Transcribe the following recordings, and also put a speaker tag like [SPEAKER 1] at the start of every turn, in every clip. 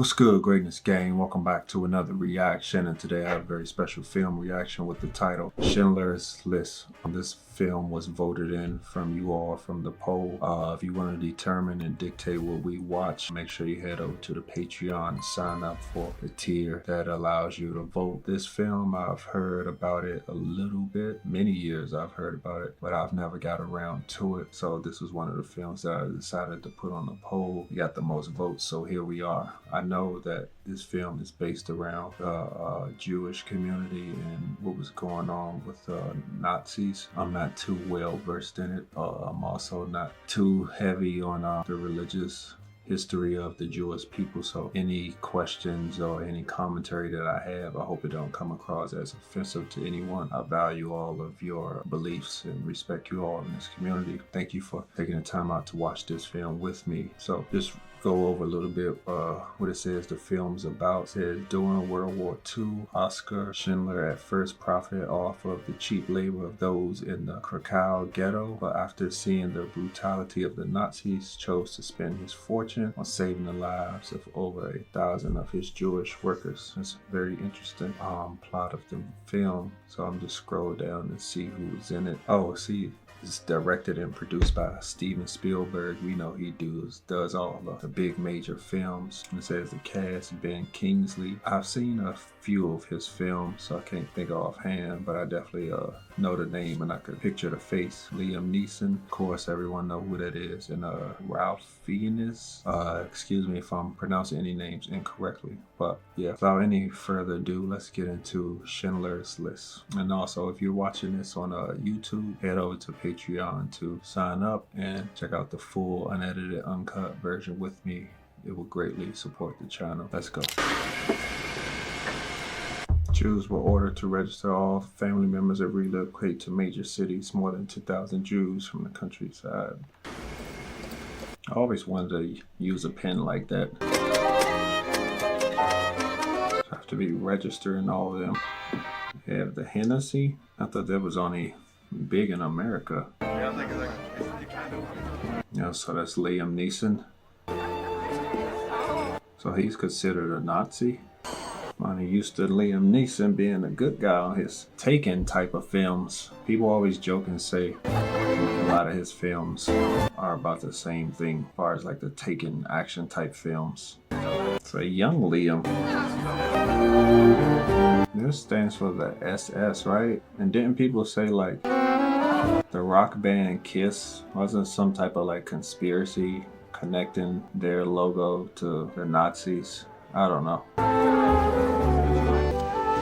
[SPEAKER 1] What's good, Greatness Gang? Welcome back to another reaction, and today I have a very special film reaction with the title Schindler's List. This film was voted in from you all from the poll. If you want to determine and dictate what we watch, make sure you head over to the Patreon and sign up for the tier that allows you to vote. This film, I've heard about it a little bit. Many years I've heard about it, but I've never got around to it. So this was one of the films that I decided to put on the poll. We got the most votes, so here we are. I know that this film is based around the Jewish community and what was going on with Nazis. I'm not too well versed in it. I'm also not too heavy on the religious history of the Jewish people, so any questions or any commentary that I have, I hope it don't come across as offensive to anyone. I value all of your beliefs and respect you all in this community. Thank you for taking the time out to watch this film with me. So just go over a little bit what it says the film's about. It says during World War II, Oscar Schindler at first profited off of the cheap labor of those in the Krakow Ghetto, but after seeing the brutality of the Nazis, chose to spend his fortune on saving the lives of over 1,000 of his Jewish workers. It's a very interesting plot of the film, so I'm just scroll down and see who's in it. Oh, see, it's directed and produced by Steven Spielberg. We know he does all of the big major films. It says the cast, Ben Kingsley. I've seen a few of his films, so I can't think offhand, but I definitely know the name and I could picture the face. Liam Neeson, of course, everyone know who that is. And Ralph Fiennes. Excuse me if I'm pronouncing any names incorrectly, but yeah. Without any further ado, let's get into Schindler's List. And also, if you're watching this on YouTube, head over to Patreon to sign up and check out the full unedited uncut version with me. It will greatly support the channel. Let's go. Jews were ordered to register all family members that relocate to major cities. More than 2,000 Jews from the countryside. I always wanted to use a pen like that. Have to be registering all of them. They have the Hennessy. I thought that was only big in America. Yeah, so that's Liam Neeson. So he's considered a Nazi. I'm used to Liam Neeson being a good guy on his Taken type of films. People always joke and say a lot of his films are about the same thing as far as like the Taken action type films. It's a young Liam. This stands for the SS, right? And didn't people say like the rock band Kiss wasn't some type of like conspiracy connecting their logo to the Nazis? I don't know.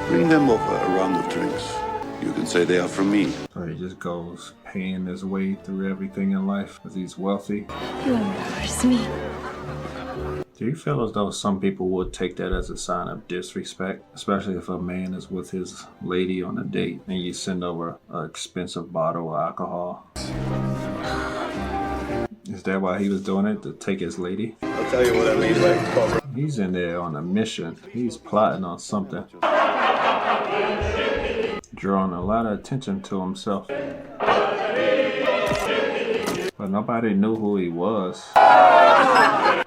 [SPEAKER 2] Bring them over a round of drinks. You can say they are from me.
[SPEAKER 1] So he just goes paying his way through everything in life because he's wealthy.
[SPEAKER 3] You embarrass me.
[SPEAKER 1] Do you feel as though some people would take that as a sign of disrespect? Especially if a man is with his lady on a date and you send over an expensive bottle of alcohol. Is that why he was doing it? To take his lady?
[SPEAKER 2] I'll tell you what I mean, like,
[SPEAKER 1] he's in there on a mission. He's plotting on something. Drawing a lot of attention to himself. But nobody knew who he was.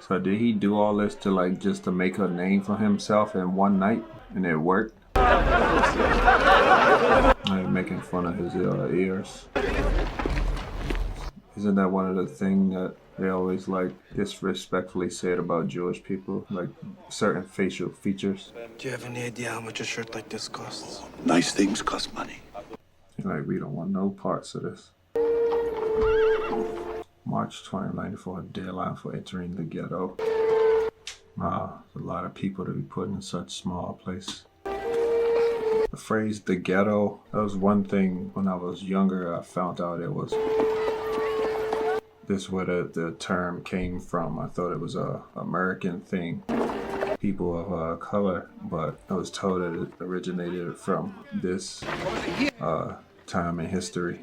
[SPEAKER 1] So did he do all this to like just to make a name for himself in one night? And it worked? Like making fun of his ears. Isn't that one of the things that they always like disrespectfully said about Jewish people? Like certain facial features?
[SPEAKER 4] Do you have any idea how much a shirt like this costs?
[SPEAKER 2] nice things cost money.
[SPEAKER 1] Like we don't want no parts of this. March 2094, deadline for entering the ghetto. Wow, a lot of people to be put in such small place. The phrase the ghetto, that was one thing when I was younger I found out it was. This is where the term came from. I thought it was a American thing. People of color, but I was told that it originated from this time in history.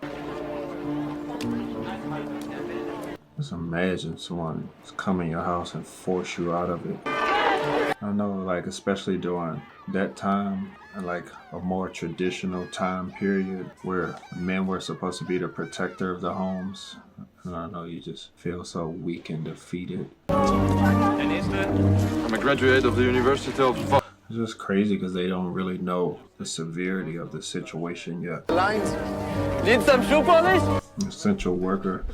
[SPEAKER 1] Just imagine someone come in your house and force you out of it. I know, like, especially during that time, and like a more traditional time period where men were supposed to be the protector of the homes. And I know you just feel so weak and defeated.
[SPEAKER 3] I'm a graduate of the University of...
[SPEAKER 1] It's just crazy because they don't really know the severity of the situation yet. Essential worker.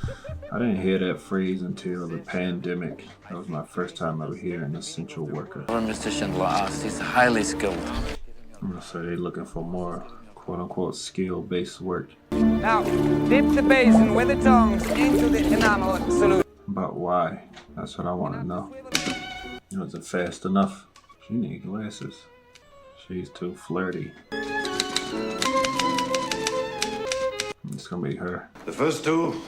[SPEAKER 1] I didn't hear that phrase until the pandemic. That was my first time ever hearing essential worker.
[SPEAKER 5] Mr. Schindler asked, he's highly skilled.
[SPEAKER 1] I'm gonna say they're looking for more quote-unquote skill-based work.
[SPEAKER 6] Now, dip the basin with the tongs into the enamel solution.
[SPEAKER 1] But why? That's what I want to know. Was it fast enough? She needs glasses. She's too flirty. It's gonna be her.
[SPEAKER 2] The first two,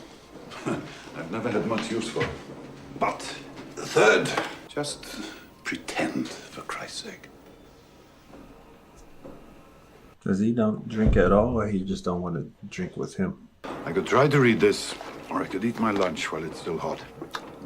[SPEAKER 2] I've never had much use for. But the third, just pretend, for Christ's sake.
[SPEAKER 1] Does he don't drink at all, or he just don't want to drink with him?
[SPEAKER 2] I could try to read this, or I could eat my lunch while it's still hot.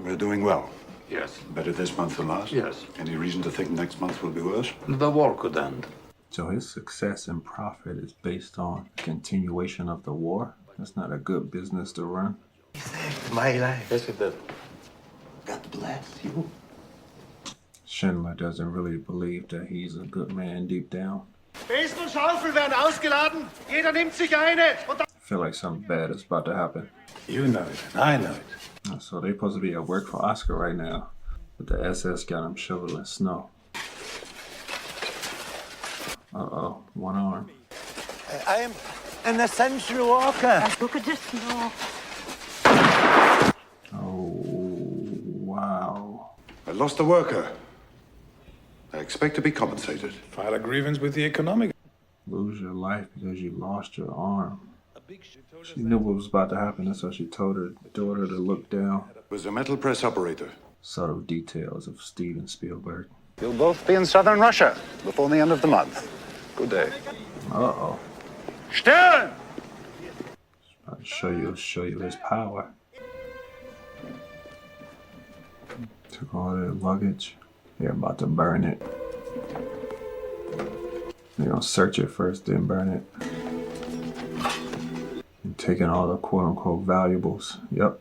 [SPEAKER 2] We're doing well.
[SPEAKER 3] Yes.
[SPEAKER 2] Better this month than last?
[SPEAKER 3] Yes.
[SPEAKER 2] Any reason to think next month will be worse?
[SPEAKER 3] The war could end.
[SPEAKER 1] So his success and profit is based on continuation of the war? That's not a good business to run.
[SPEAKER 4] He saved my life.
[SPEAKER 3] Yes, it did.
[SPEAKER 4] God bless you.
[SPEAKER 1] Schindler doesn't really believe that he's a good man deep down.
[SPEAKER 7] Besen und Schaufel werden ausgeladen. Jeder nimmt sich eine.
[SPEAKER 1] I feel like something bad is about to happen.
[SPEAKER 2] You know it, and I know it.
[SPEAKER 1] So they're supposed to be at work for Oscar right now, but the SS got him shoveling snow. Uh-oh, one arm.
[SPEAKER 7] I am an essential worker.
[SPEAKER 8] Look at this snow.
[SPEAKER 1] Oh, wow.
[SPEAKER 2] I lost a worker. I expect to be compensated.
[SPEAKER 9] File a grievance with the economic.
[SPEAKER 1] Lose your life because you lost your arm. She knew what was about to happen, and so she told her daughter to look down.
[SPEAKER 2] Was a metal press operator.
[SPEAKER 1] Subtle details of Steven Spielberg.
[SPEAKER 2] You'll both be in southern Russia before the end of the month. Good day.
[SPEAKER 1] Uh-oh.
[SPEAKER 7] Stern!
[SPEAKER 1] I'll show you his power. Took all their luggage. They're about to burn it. They're gonna search it first, then burn it. And taking all the quote-unquote valuables. Yep.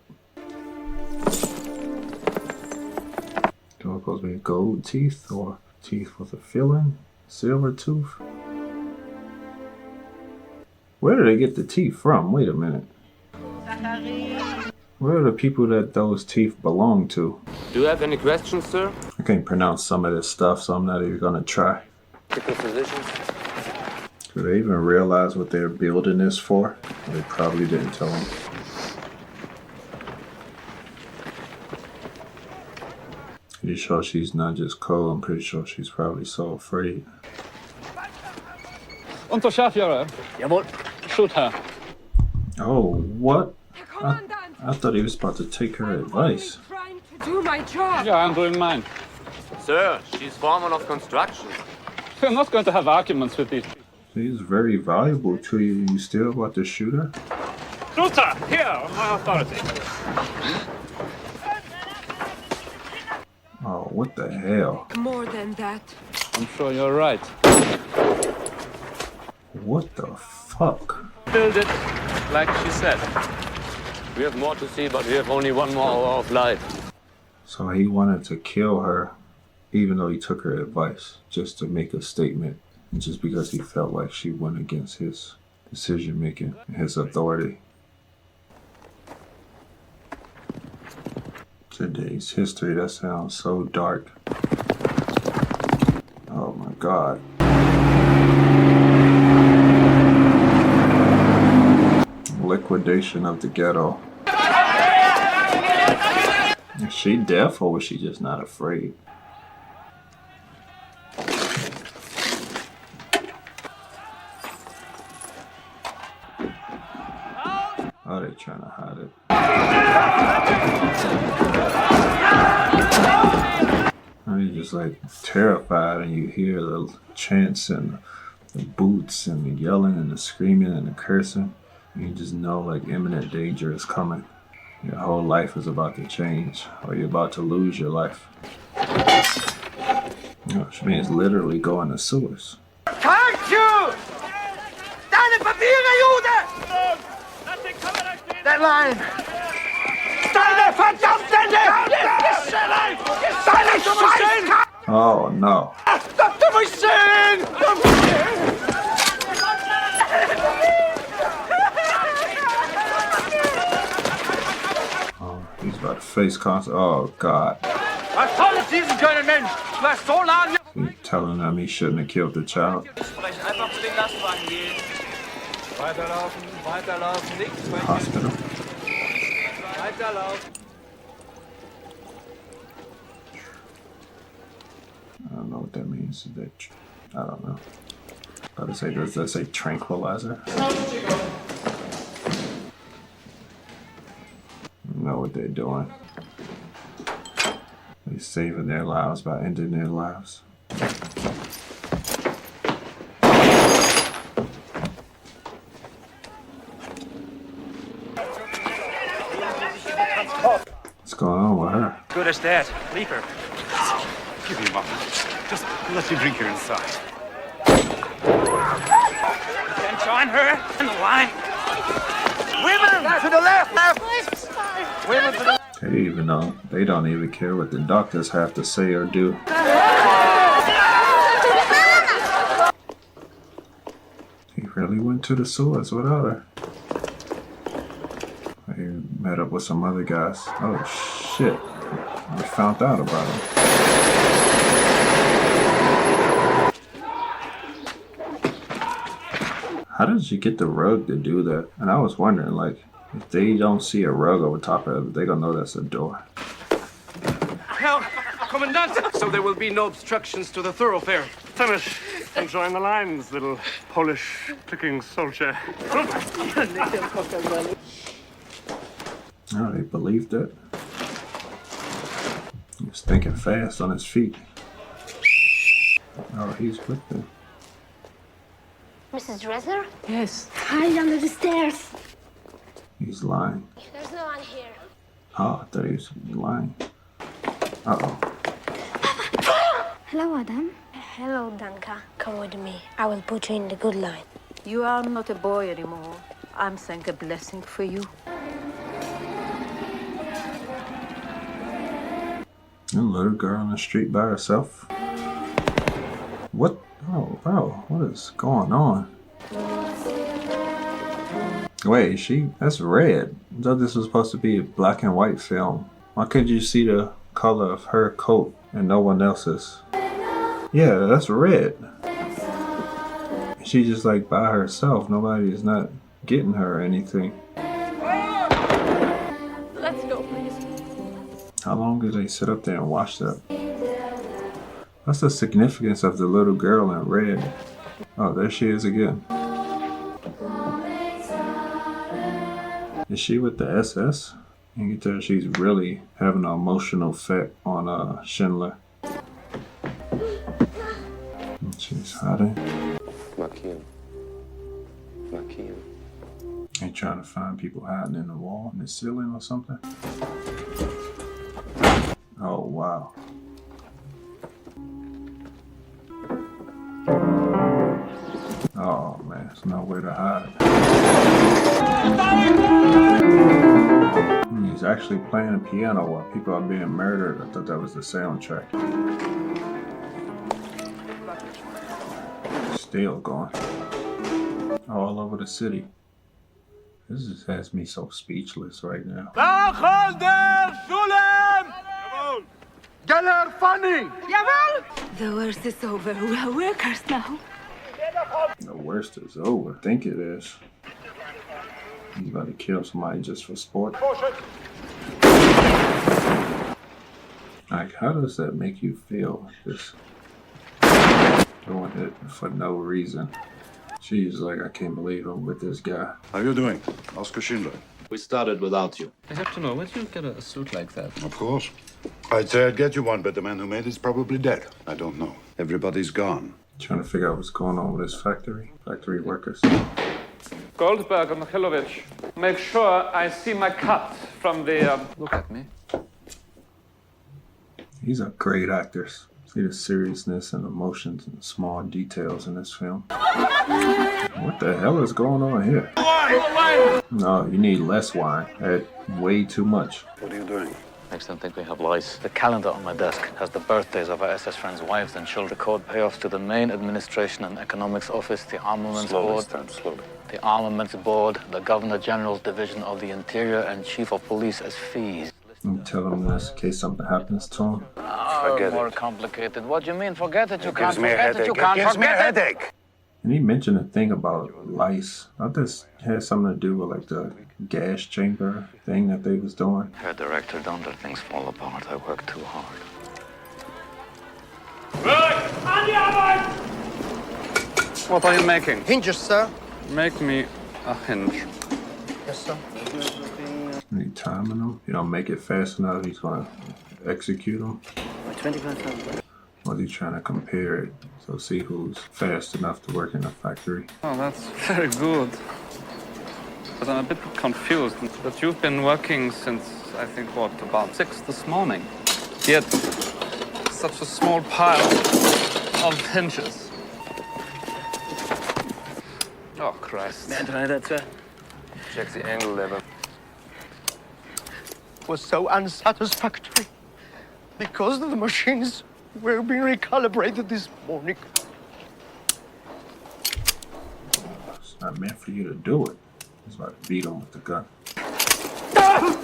[SPEAKER 1] Do it supposed to be gold teeth or teeth with a filling? Silver tooth? Where did they get the teeth from? Wait a minute. Where are the people that those teeth belong to?
[SPEAKER 5] Do you have any questions, sir?
[SPEAKER 1] I can't pronounce some of this stuff, so I'm not even gonna try.
[SPEAKER 5] Critical physicians?
[SPEAKER 1] Do they even realize what they're building this for? They probably didn't tell them. Pretty sure she's not just cold, I'm pretty sure she's probably so afraid.
[SPEAKER 9] Unterscharführer.
[SPEAKER 7] Jawohl.
[SPEAKER 9] Shoot her.
[SPEAKER 1] Oh, what? I thought he was about to take her advice.
[SPEAKER 8] Trying to do my job.
[SPEAKER 9] Yeah, I'm doing mine.
[SPEAKER 5] Sir, she's foreman of construction.
[SPEAKER 9] We're not going to have arguments with these.
[SPEAKER 1] She's very valuable to you. You still about to shoot her?
[SPEAKER 9] Shoot her! Here, on my authority.
[SPEAKER 1] Oh, what the hell?
[SPEAKER 8] More than that.
[SPEAKER 9] I'm sure you're right.
[SPEAKER 1] What the fuck?
[SPEAKER 5] Build it, like she said. We have more to see, but we have only 1 more hour of life.
[SPEAKER 1] So he wanted to kill her, even though he took her advice, just to make a statement, and just because he felt like she went against his decision making, his authority. Today's history, that sounds so dark. Oh my God. Liquidation of the ghetto. Is she deaf or was she just not afraid? Oh, they're trying to hide it. And you're just like terrified, and you hear the chants and the boots and the yelling and the screaming and the cursing. And you just know like imminent danger is coming. Your whole life is about to change, or you're about to lose your life. Which means literally go in the sewers.
[SPEAKER 7] Thank you! Deine Papiere, Jude! That line!
[SPEAKER 1] Oh no. Oh, he's about to face consequences. Oh god.
[SPEAKER 6] Was soll es diesen kleinen Mensch? Du hast so lange...
[SPEAKER 1] He's telling him he shouldn't have killed the child.
[SPEAKER 6] Einfach zu den Lastwagen gehen. Weiterlaufen, weiterlaufen, nichts sprechen.
[SPEAKER 1] Hospital.
[SPEAKER 6] Weiterlaufen.
[SPEAKER 1] I don't know what that means. I don't know. Does that say tranquilizer? I know what they're doing. They're saving their lives by ending their lives. What's going on with her?
[SPEAKER 7] Good as dead. Leave her. Give me a moment. Just let me bring her inside. Then join her in the line. Women to the left! Women to the left!
[SPEAKER 1] They don't even care what the doctors have to say or do. He really went to the sewers without her. He met up with some other guys. Oh shit. We found out about him. How did she get the rug to do that? And I was wondering, like, if they don't see a rug over top of it, they gonna know that's a door.
[SPEAKER 7] Herr Kommandant! So there will be no obstructions to the thoroughfare.
[SPEAKER 9] Finish and join the lines, little Polish clicking soldier.
[SPEAKER 1] Oh, they believed it. He was thinking fast on his feet. Oh, he's with them.
[SPEAKER 10] Mrs. Dresser?
[SPEAKER 8] Yes.
[SPEAKER 10] Hide under the stairs.
[SPEAKER 1] He's lying.
[SPEAKER 10] There's no one here.
[SPEAKER 1] Oh, I thought he was lying. Uh-oh.
[SPEAKER 10] Hello, Adam. Hello, Danka. Come with me. I will put you in the good line.
[SPEAKER 8] You are not a boy anymore. I'm saying a blessing for you.
[SPEAKER 1] A little girl on the street by herself. What? Oh, bro, what is going on? Wait, that's red. I thought this was supposed to be a black and white film. Why couldn't you see the color of her coat and no one else's? Yeah, that's red. She just like by herself. Nobody is not getting her or anything.
[SPEAKER 8] Let's go, please.
[SPEAKER 1] How long did they sit up there and watch that? What's the significance of the little girl in red? Oh, there she is again. Is she with the SS? You can tell she's really having an emotional effect on Schindler. She's hiding.
[SPEAKER 5] Markieren. Markieren.
[SPEAKER 1] Ain't trying to find people hiding in the wall, in the ceiling or something. Oh, wow. Oh, man, there's nowhere to hide. He's actually playing a piano while people are being murdered. I thought that was the soundtrack. Still going. All over the city. This just has me so speechless right now.
[SPEAKER 7] Geller funny!
[SPEAKER 8] The worst is over. We are workers now.
[SPEAKER 1] The worst is over. I think it is. He's about to kill somebody just for sport. Like, how does that make you feel? Just doing it for no reason. She's like, I can't believe I'm with this guy.
[SPEAKER 2] How you doing? Oscar Schindler.
[SPEAKER 3] We started without you.
[SPEAKER 9] I have to know, where did you get a suit like that?
[SPEAKER 2] Of course. I'd say I'd get you one, but the man who made it's probably dead. I don't know. Everybody's gone.
[SPEAKER 1] Trying to figure out what's going on with his factory workers.
[SPEAKER 9] Goldberg and Mikhailovich, make sure I see my cut from the... Look at me.
[SPEAKER 1] These are great actors. See the seriousness and emotions and the small details in this film. What the hell is going on here? No, you need less wine. Had way too much.
[SPEAKER 2] What are you doing?
[SPEAKER 5] Makes them think we have lice. The calendar on my desk has the birthdays of our SS friends' wives and children. Record payoffs to the main administration and economics office, the armaments board, the armaments board, the governor general's division of the interior, and chief of police as fees.
[SPEAKER 1] You tell him this in case something happens to him.
[SPEAKER 5] Oh, more complicated. What do you mean? Forget it. You can't forget it. You can't forget it.
[SPEAKER 1] And he mentioned a thing about lice. I thought this had something to do with like the gas chamber thing that they was doing.
[SPEAKER 5] Her director don't let things fall apart. I work too hard.
[SPEAKER 9] What are you making?
[SPEAKER 7] Hinges, sir.
[SPEAKER 9] Make me a hinge.
[SPEAKER 7] Yes, sir.
[SPEAKER 1] And he timing them. You don't make it fast enough, he's gonna execute them.
[SPEAKER 4] 25,000.
[SPEAKER 1] Or is he trying to compare it? So see who's fast enough to work in the factory.
[SPEAKER 9] Oh, that's very good. But I'm a bit confused that you've been working since, I think, what, about 6 this morning. Yet, such a small pile of hinges. Oh, Christ.
[SPEAKER 4] May I try that, sir?
[SPEAKER 5] Check the angle level.
[SPEAKER 7] Was so unsatisfactory because the machines were being recalibrated this morning.
[SPEAKER 1] It's not meant for you to do it. He's about to beat him with the gun.
[SPEAKER 2] Thank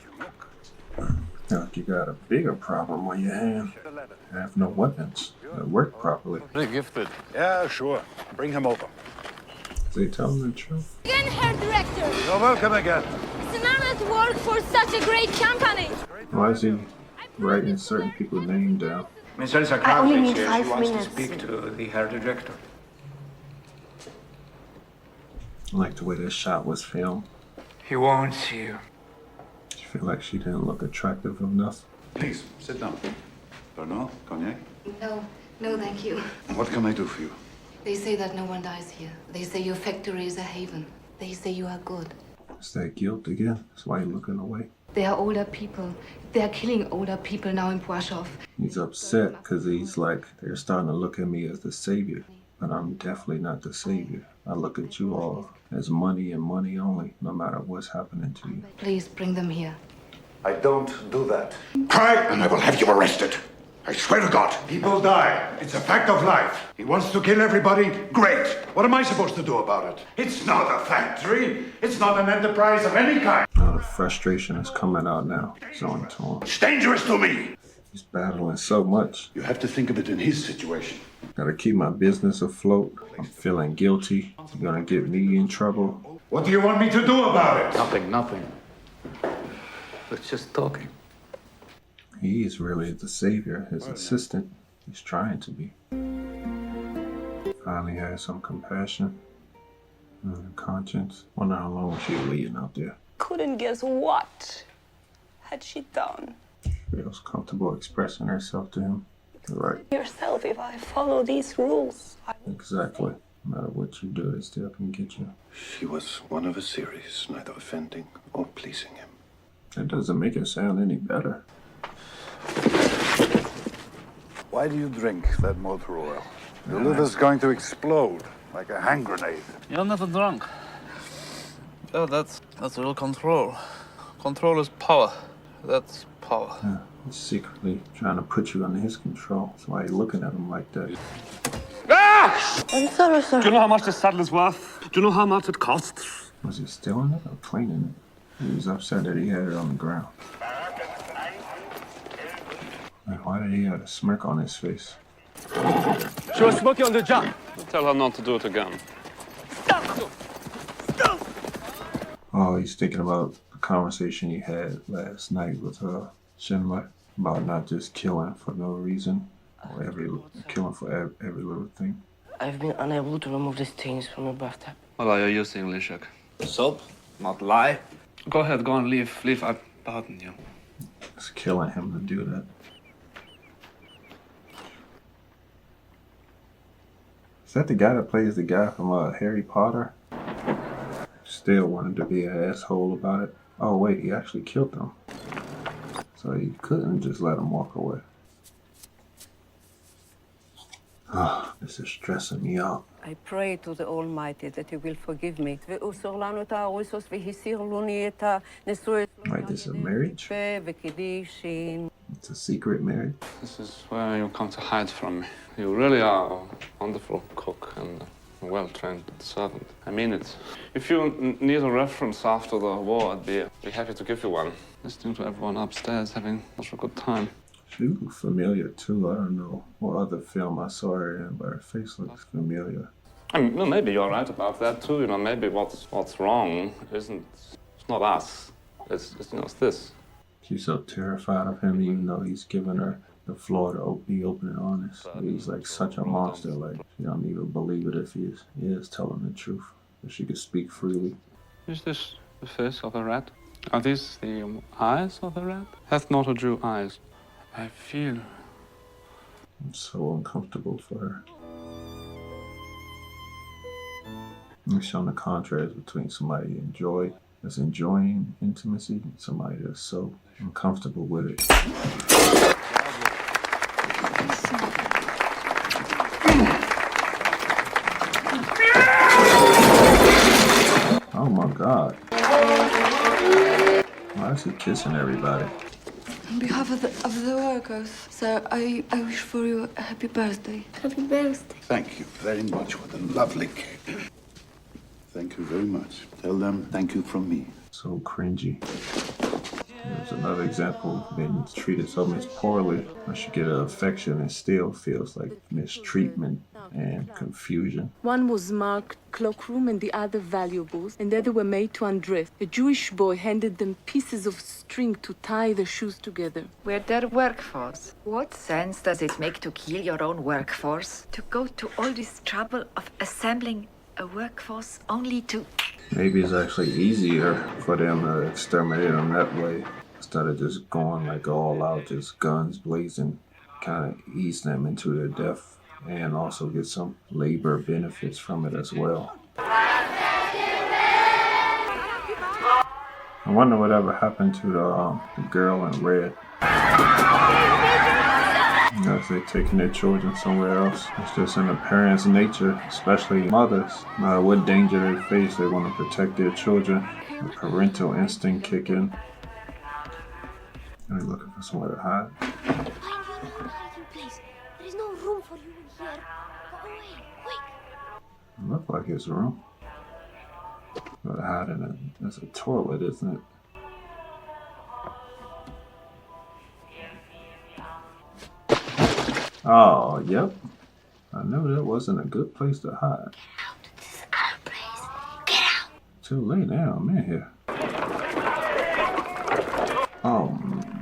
[SPEAKER 2] you, look.
[SPEAKER 1] Like you got a bigger problem on your hand. You have no weapons that work properly.
[SPEAKER 5] Pretty gifted.
[SPEAKER 2] Yeah, sure. Bring him over.
[SPEAKER 1] They tell him the truth.
[SPEAKER 10] Again, Herr Director.
[SPEAKER 2] You're welcome again.
[SPEAKER 10] It's an honor to work for such a great company.
[SPEAKER 1] Why is he writing certain people's name down?
[SPEAKER 4] Mr.
[SPEAKER 10] I only need
[SPEAKER 4] Sakravich,
[SPEAKER 10] 5
[SPEAKER 4] she wants
[SPEAKER 10] minutes.
[SPEAKER 4] to speak to the Herr Director.
[SPEAKER 1] I like the way this shot was filmed.
[SPEAKER 4] He wants you.
[SPEAKER 1] I feel like she didn't look attractive enough.
[SPEAKER 2] Please, sit down. Bernard, cognac?
[SPEAKER 11] No, thank you.
[SPEAKER 2] What can I do for you?
[SPEAKER 11] They say that no one dies here. They say your factory is a haven. They say you are good.
[SPEAKER 1] Is that guilt again? That's why he's looking away.
[SPEAKER 11] They are older people. They are killing older people now in Brasov.
[SPEAKER 1] He's upset because he's like, they're starting to look at me as the savior. But I'm definitely not the savior. I look at you all as money and money only, no matter what's happening to you.
[SPEAKER 11] Please bring them here.
[SPEAKER 2] I don't do that. Cry and I will have you arrested. I swear to God. People die. It's a fact of life. He wants to kill everybody. Great. What am I supposed to do about it? It's not a factory. It's not an enterprise of any kind.
[SPEAKER 1] All the frustration is coming out now. It's on to him.
[SPEAKER 2] It's dangerous to me.
[SPEAKER 1] He's battling so much.
[SPEAKER 2] You have to think of it in his situation.
[SPEAKER 1] Gotta keep my business afloat. I'm feeling guilty. You're gonna get me in trouble.
[SPEAKER 2] What do you want me to do about it?
[SPEAKER 5] Nothing. It's just talking.
[SPEAKER 1] He is really the savior, his assistant. He's trying to be. Finally has some compassion and conscience. Wonder how long she's waiting out there.
[SPEAKER 12] Couldn't guess what had she done.
[SPEAKER 1] Feels comfortable expressing herself to him. You're right.
[SPEAKER 12] Yourself, if I follow these rules.
[SPEAKER 1] Exactly. No matter what you do, they still can get you.
[SPEAKER 2] She was one of a series, neither offending or pleasing him.
[SPEAKER 1] That doesn't make it sound any better.
[SPEAKER 2] Why do you drink that motor oil? Your liver's going to explode like a hand grenade.
[SPEAKER 9] You're never drunk. Oh, that's real control. Control is power. That's power.
[SPEAKER 1] Yeah, he's secretly trying to put you under his control. That's why you're looking at him like that.
[SPEAKER 9] Ah!
[SPEAKER 12] I'm sorry, sir.
[SPEAKER 9] Do you know how much this saddle is worth? Do you know how much it costs?
[SPEAKER 1] Was he stealing it or cleaning it? He was upset that he had it on the ground. Like, why did he have a smirk on his face?
[SPEAKER 9] She was smoking on the job. Tell her not to do it again.
[SPEAKER 1] Oh, he's thinking about the conversation he had last night with Schindler about not just killing for no reason, or killing for every little thing.
[SPEAKER 4] I've been unable to remove the stains from the bathtub.
[SPEAKER 9] What are you using, Leszek? Soap, not lye. Go ahead, go and leave. Leave, I pardon you.
[SPEAKER 1] It's killing him to do that. Is that the guy that plays the guy from Harry Potter? Still wanted to be an asshole about it. Oh wait, he actually killed them. So he couldn't just let him walk away. Oh, this is stressing me out.
[SPEAKER 8] I pray to the Almighty that He will forgive me.
[SPEAKER 1] Wait, this is a marriage? It's a secret marriage?
[SPEAKER 9] This is where you come to hide from me. You really are a wonderful cook and a well-trained servant. I mean it. If you need a reference after the war, I'd be happy to give you one. Listening to everyone upstairs having such a good time.
[SPEAKER 1] She looks familiar too. I don't know what other film I saw her in, but her face looks familiar.
[SPEAKER 9] I mean, well, maybe you're right about that too. You know, maybe what's wrong it's not us. It's this.
[SPEAKER 1] She's so terrified of him, even though he's giving her the floor to be open and honest. He's like such a monster. Like she don't even believe it if he is telling the truth. If she could speak freely.
[SPEAKER 9] Is this the face of a rat? Are these the eyes of a rat? Hath not a Jew eyes? I feel.
[SPEAKER 1] I'm so uncomfortable for her. It's showing the contrast between somebody that's enjoying intimacy and somebody that's so uncomfortable with it. Oh my God. Why is he kissing everybody?
[SPEAKER 11] On behalf of the workers, sir, I wish for you a happy birthday.
[SPEAKER 10] Happy birthday.
[SPEAKER 2] Thank you very much. What a lovely cake. Thank you very much. Tell them thank you from me.
[SPEAKER 1] So cringy. There's another example of being treated so much poorly. I should get an affection and still feels like mistreatment and confusion.
[SPEAKER 12] One was marked cloakroom and the other valuables, and there they were made to undress. A Jewish boy handed them pieces of string to tie their shoes together.
[SPEAKER 13] We're their workforce. What sense does it make to kill your own workforce? To go to all this trouble of assembling a workforce only to...
[SPEAKER 1] Maybe it's actually easier for them to exterminate them that way instead of just going like all out, just guns blazing, kind of ease them into their death and also get some labor benefits from it as well. I wonder whatever happened to the girl in red. You know, if they're taking their children somewhere else. It's just in the parents' nature, especially mothers. No matter what danger they face, they want to protect their children. The parental instinct kick in. They're looking for somewhere to hide.
[SPEAKER 10] Find your own hiding place. There is no room for you in here. Go away, quick.
[SPEAKER 1] It looks like his room. But hide in it. That's a toilet, isn't it? Oh, yep. I knew that wasn't a good place to hide.
[SPEAKER 10] Get out. This is our place. Get out.
[SPEAKER 1] Too late now, I'm in here. Oh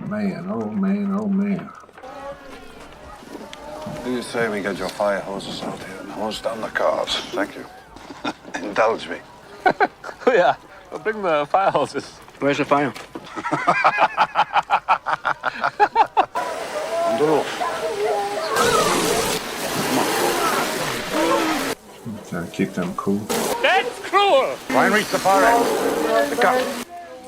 [SPEAKER 1] man, oh man, oh man.
[SPEAKER 2] What do you say we get your fire hoses out here and hose down the cars? Thank you. Indulge me.
[SPEAKER 9] Oh yeah, I'll bring the fire hoses.
[SPEAKER 4] Where's the fire?
[SPEAKER 2] On the roof.
[SPEAKER 1] Trying to keep them cool.
[SPEAKER 9] That's cruel!
[SPEAKER 2] Try and reach the far end. Pick up.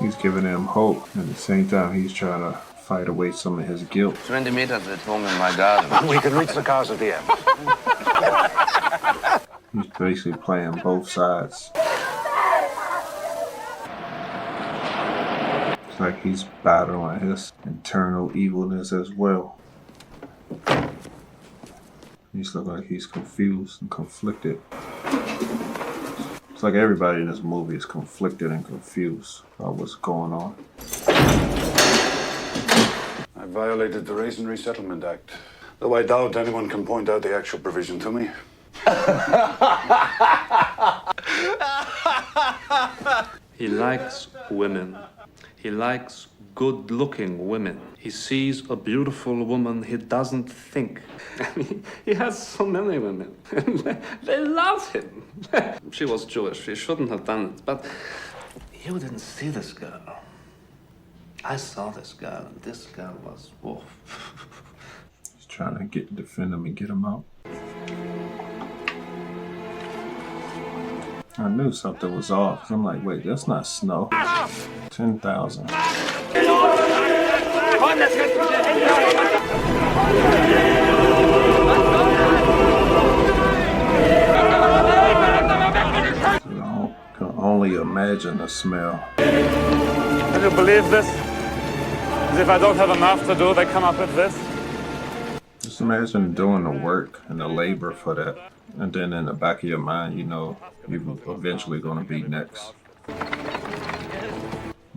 [SPEAKER 1] He's giving them hope. At the same time, he's trying to fight away some of his guilt.
[SPEAKER 4] 20 meters at home in my garden.
[SPEAKER 2] We can reach the cars at the end.
[SPEAKER 1] He's basically playing both sides. It's like he's battling his internal evilness as well. He's looking like he's confused and conflicted. It's like everybody in this movie is conflicted and confused about what's going on.
[SPEAKER 2] I violated the Raise and Resettlement Act. Though I doubt anyone can point out the actual provision to me.
[SPEAKER 9] He likes women. He likes good-looking women. He sees a beautiful woman, he doesn't think. I mean, he has so many women. They love him. She was Jewish, she shouldn't have done it, but you didn't see this girl. I saw this girl, and this girl was, whoa.
[SPEAKER 1] He's trying to defend him and get him out. I knew something was off, 'cause I'm like, wait, that's not snow. 10,000. only imagine the smell.
[SPEAKER 9] Can you believe this? As if I don't have enough to do, they come up with this.
[SPEAKER 1] Just imagine doing the work and the labor for that. And then in the back of your mind, you know, you're eventually going to be next.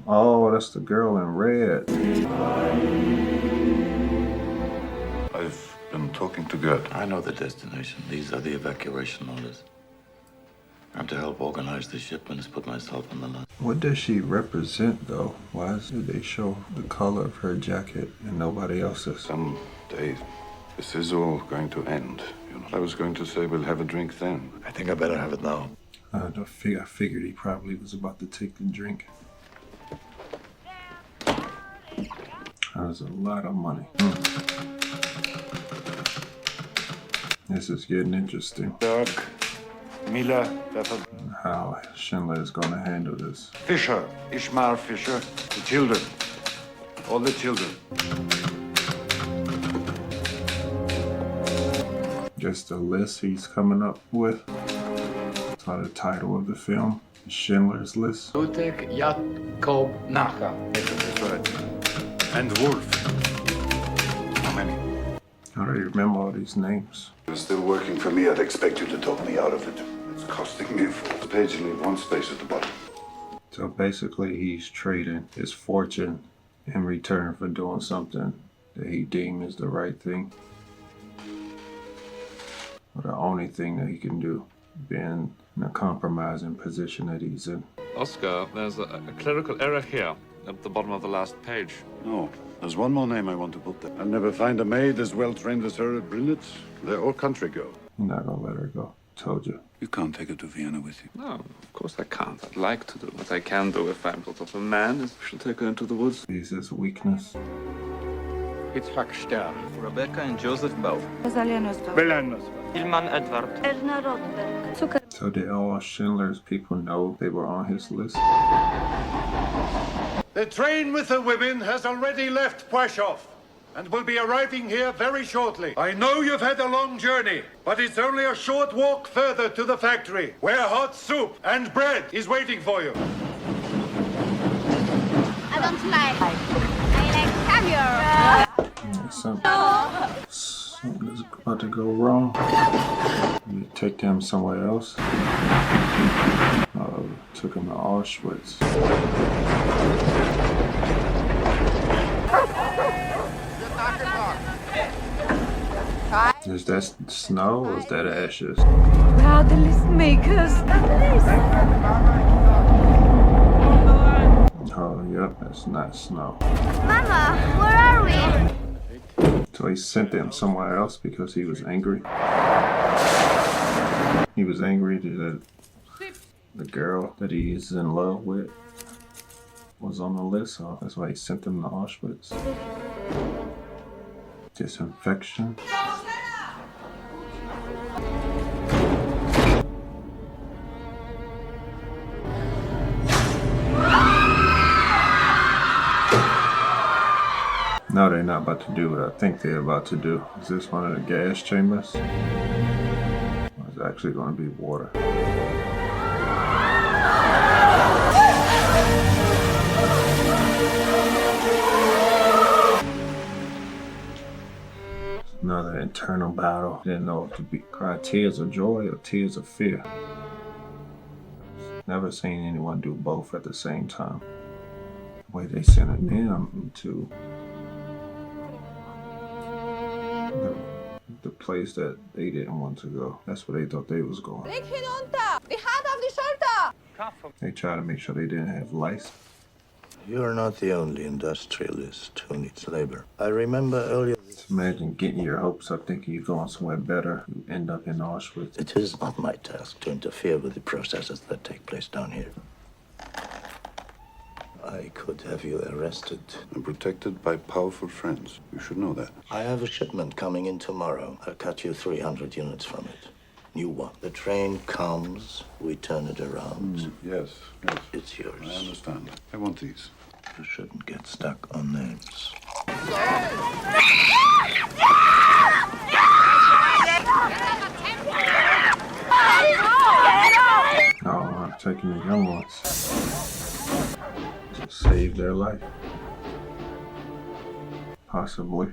[SPEAKER 1] Oh, that's the girl in red.
[SPEAKER 2] I've been talking to Ghetto.
[SPEAKER 14] I know the destination. These are the evacuation orders. I'm to help organize the shipments, put myself on the line.
[SPEAKER 1] What does she represent, though? Why did they show the color of her jacket and nobody else's?
[SPEAKER 2] Someday, this is all going to end. You know, I was going to say we'll have a drink then.
[SPEAKER 14] I think I better have it now.
[SPEAKER 1] I figured he probably was about to take the drink. That was a lot of money. This is getting interesting.
[SPEAKER 2] Dirk, Miller,
[SPEAKER 1] How Schindler is going to handle this.
[SPEAKER 2] Fischer, Ishmael Fischer, the children. All the children.
[SPEAKER 1] Just a list he's coming up with. That's the title of the film, Schindler's List.
[SPEAKER 15] Ludwig Jakob Nacher.
[SPEAKER 2] That's right. And Wolf. How many?
[SPEAKER 1] How do you remember all these names?
[SPEAKER 2] If you're still working for me, I'd expect you to talk me out of it. It's costing me a full page and leave one space at the bottom.
[SPEAKER 1] So basically he's trading his fortune in return for doing something that he deems is the right thing. Or the only thing that he can do, being in a compromising position that he's in.
[SPEAKER 9] Oscar, there's a clerical error here at the bottom of the last page.
[SPEAKER 2] No, there's one more name I want to put there. I'll never find a maid as well trained as her at Brillet. They're all country girl.
[SPEAKER 1] You're not gonna let her go. Told you.
[SPEAKER 2] You can't take her to Vienna with you.
[SPEAKER 9] No, of course I can't. I'd like to do what I can do if I'm sort of a man. I should take her into the woods.
[SPEAKER 1] Is his weakness?
[SPEAKER 15] Yitzhak Stern.
[SPEAKER 6] Rebecca and Joseph Bow.
[SPEAKER 15] Ilman Edward.
[SPEAKER 8] Erna Rodenberg.
[SPEAKER 1] So did all Schindler's people know they were on his list?
[SPEAKER 2] The train with the women has already left Płaszów and will be arriving here very shortly. I know you've had a long journey, but it's only a short walk further to the factory, where hot soup and bread is waiting for you.
[SPEAKER 10] I don't like. I like caviar.
[SPEAKER 1] Something's about to go wrong. You take them somewhere else. Took him to Auschwitz. Is that snow or is that ashes?
[SPEAKER 8] We are the list makers.
[SPEAKER 1] Oh, yep, that's not snow.
[SPEAKER 10] Mama, where are we?
[SPEAKER 1] So he sent them somewhere else because he was angry. He was angry that the girl that he is in love with was on the list, so that's why he sent them to Auschwitz. Disinfection. No, they're not about to do what I think they're about to do. Is this one of the gas chambers? Or is it actually going to be water? Another internal battle. Didn't know if to cry tears of joy or tears of fear. Never seen anyone do both at the same time. The way they sent them to the place that they didn't want to go. That's where they thought they was going. They tried to make sure they didn't have lice.
[SPEAKER 14] You're not the only industrialist who needs labor. I remember earlier...
[SPEAKER 1] Just imagine getting your hopes up thinking you're going somewhere better. You end up in Auschwitz.
[SPEAKER 14] It is not my task to interfere with the processes that take place down here. I could have you arrested.
[SPEAKER 2] I'm protected by powerful friends. You should know that.
[SPEAKER 14] I have a shipment coming in tomorrow. I'll cut you 300 units from it. New one. The train comes, we turn it around.
[SPEAKER 2] Yes.
[SPEAKER 14] It's yours.
[SPEAKER 2] I understand. I want these.
[SPEAKER 14] You shouldn't get stuck on names.
[SPEAKER 1] Oh, taking the young ones. Just save their life. Possibly.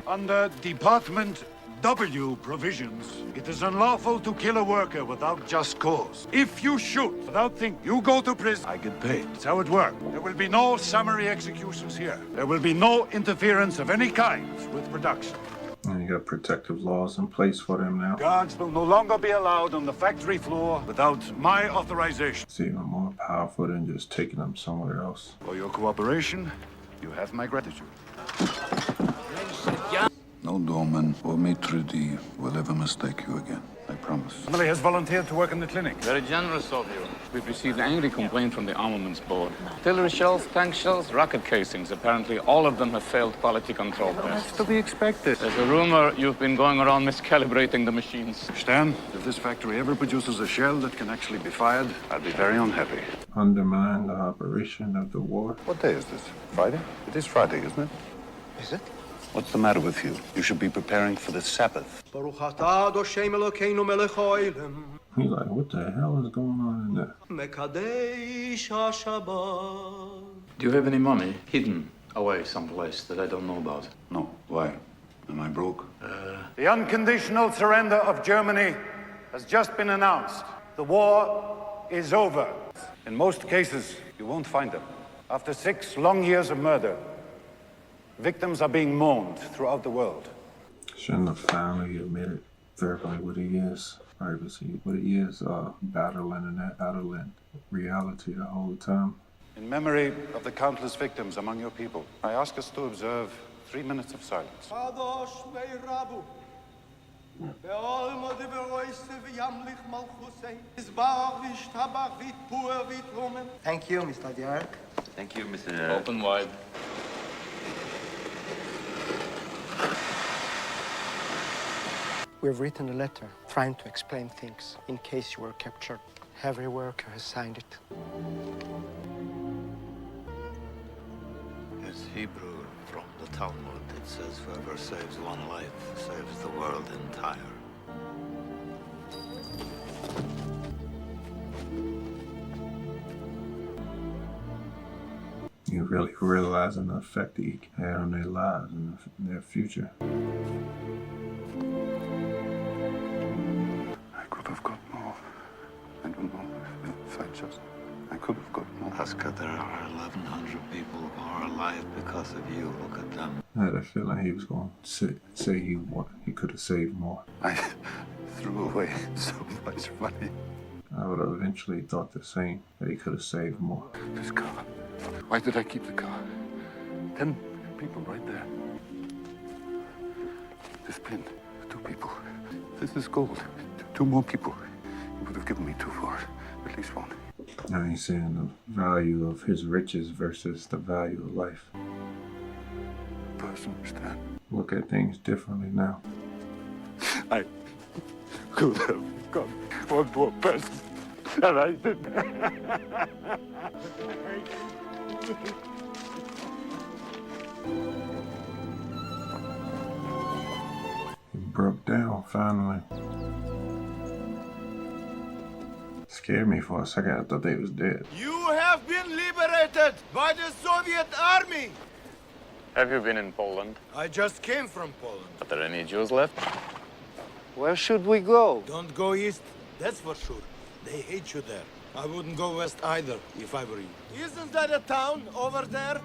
[SPEAKER 2] Under Department W provisions, it is unlawful to kill a worker without just cause. If you shoot without thinking, you go to prison, I get paid. That's how it works. There will be no summary executions here. There will be no interference of any kind with production.
[SPEAKER 1] And you got protective laws in place for them now.
[SPEAKER 2] Guards will no longer be allowed on the factory floor without my authorization.
[SPEAKER 1] It's even more powerful than just taking them somewhere else.
[SPEAKER 2] For your cooperation, you have my gratitude.
[SPEAKER 16] No doorman or maitre d' will ever mistake you again. I promise.
[SPEAKER 2] Emily has volunteered to work in the clinic.
[SPEAKER 9] Very generous of you. We've received an angry complaint from the armaments board. Artillery shells, tank shells, rocket casings. Apparently, all of them have failed quality control tests.
[SPEAKER 2] That's to be expected.
[SPEAKER 9] There's a rumor you've been going around miscalibrating the machines.
[SPEAKER 2] Stan, if this factory ever produces a shell that can actually be fired, I'll be very unhappy.
[SPEAKER 1] Undermine the operation of the war.
[SPEAKER 16] What day is this? Friday? It is Friday, isn't it?
[SPEAKER 14] Is it?
[SPEAKER 16] What's the matter with you? You should be preparing for the Sabbath.
[SPEAKER 1] He's like, what the hell is going on in there?
[SPEAKER 3] Do you have any money hidden away someplace that I don't know about?
[SPEAKER 16] No. Why? Am I broke?
[SPEAKER 2] The unconditional surrender of Germany has just been announced. The war is over. In most cases, you won't find them. After 6 long years of murder, victims are being mourned throughout the world.
[SPEAKER 1] Schindler finally admitted verbally what he is, privacy, what he is, battling in that battling reality the whole time.
[SPEAKER 2] In memory of the countless victims among your people, I ask us to observe 3 minutes of silence.
[SPEAKER 14] Thank you, Mr. Dirk.
[SPEAKER 4] Thank you, Mr.
[SPEAKER 9] Open wide.
[SPEAKER 17] We've written a letter trying to explain things in case you were captured. Every worker has signed it.
[SPEAKER 14] It's Hebrew from the Talmud. It says, whoever saves one life saves the world entire.
[SPEAKER 1] You really realizing the effect that he had on their lives and their future.
[SPEAKER 16] I could have got more. I don't know if I just... I could have got more.
[SPEAKER 14] Oscar, there are 1,100 people who are alive because of you. Look at them.
[SPEAKER 1] I had a feeling he was going to say he could have saved more.
[SPEAKER 16] I threw away so much money.
[SPEAKER 1] I would have eventually thought the same, that he could have saved more.
[SPEAKER 16] This car. Why did I keep the car? 10 people right there. This pin, 2 people. This is gold. 2 more people. He would have given me 2 for it. At least 1.
[SPEAKER 1] Now he's seeing the value of his riches versus the value of life.
[SPEAKER 16] Person, Stan.
[SPEAKER 1] Look at things differently now.
[SPEAKER 16] I could have got 1 more person, and I didn't.
[SPEAKER 1] He broke down finally. Scared me for a second. I thought they was dead.
[SPEAKER 7] You have been liberated by the Soviet army.
[SPEAKER 9] Have you been in Poland?
[SPEAKER 7] I just came from Poland.
[SPEAKER 9] Are there any Jews left?
[SPEAKER 7] Where should we go? Don't go east, that's for sure. They hate you there. I wouldn't go west either, if I were you. Isn't that a town over there?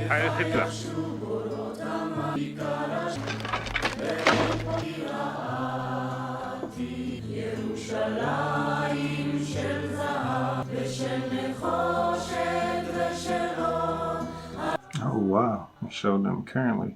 [SPEAKER 2] Heil Hitler.
[SPEAKER 1] Oh wow, he showed them currently.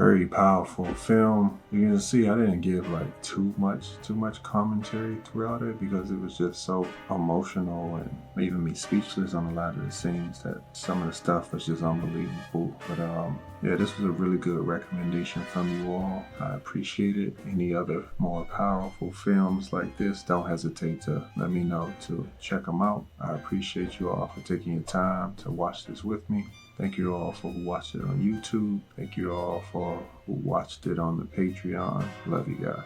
[SPEAKER 1] Very powerful film. You can see I didn't give like too much commentary throughout it because it was just so emotional and leaving me speechless on a lot of the scenes that some of the stuff was just unbelievable. But yeah, this was a really good recommendation from you all. I appreciate it. Any other more powerful films like this, don't hesitate to let me know to check them out. I appreciate you all for taking your time to watch this with me. Thank you all for who watched it on YouTube. Thank you all for who watched it on the Patreon. Love you guys.